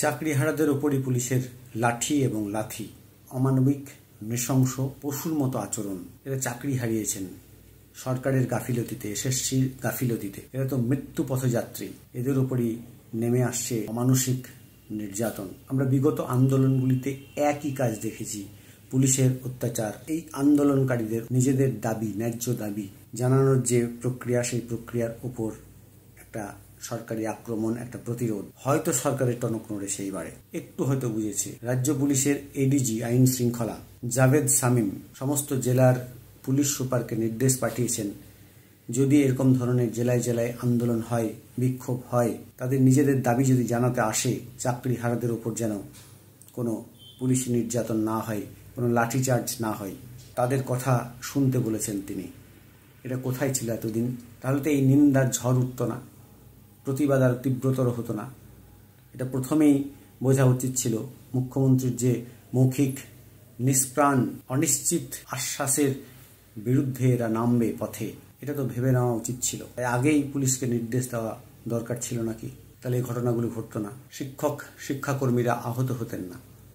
চাকরিহারাদের ওপরই পুলিশের লাঠি এবং লাথি, অমানবিক, নৃশংস, পশুর মতো আচরণ। এরা চাকরি হারিয়েছেন সরকারের গাফিলতিতে, এসএসসির গাফিলতিতে। এরা তো মৃত্যু পথযাত্রী। এদের উপরই নেমে আসছে অমানসিক নির্যাতন। আমরা বিগত আন্দোলনগুলিতে একই কাজ দেখেছি, পুলিশের অত্যাচার। এই আন্দোলনকারীদের নিজেদের দাবি, ন্যায্য দাবি জানানোর যে প্রক্রিয়া, সেই প্রক্রিয়ার উপর একটা সরকারি আক্রমণ, একটা প্রতিরোধ। হয়তো সরকারের টনক নড়ে সেইবারে একটু হয়তো বুঝেছে। রাজ্য পুলিশের এডিজি আইন শৃঙ্খলা জাভেদ শামীম সমস্ত জেলার পুলিশ সুপারকে নির্দেশ পাঠিয়েছেন, যদি এরকম ধরনের জেলায় জেলায় আন্দোলন হয়, বিক্ষোভ হয়, তাদের নিজেদের দাবি যদি জানাতে আসে, চাকরিহারাদের উপর যেন কোনো পুলিশ নির্যাতন না হয়, কোনো লাঠিচার্জ না হয়, তাদের কথা শুনতে বলেছেন তিনি। এটা কোথায় ছিল এতদিন? তাহলে তো এই নিন্দার ঝড় উঠত না, প্রতিবাদ আর তীব্রতর হতো না। এটা প্রথমেই বোঝা উচিত ছিল। মুখ্যমন্ত্রীর যে মৌখিক, নিষ্প্রাণ, অনিশ্চিত আশ্বাসের বিরুদ্ধে এরা নামবে পথে, এটা তো ভেবে নেওয়া উচিত ছিল। আগেই পুলিশকে নির্দেশ দেওয়া দরকার ছিল নাকি? তাহলে এই ঘটনাগুলো ঘটতো না, শিক্ষক শিক্ষাকর্মীরা আহত হতেন না।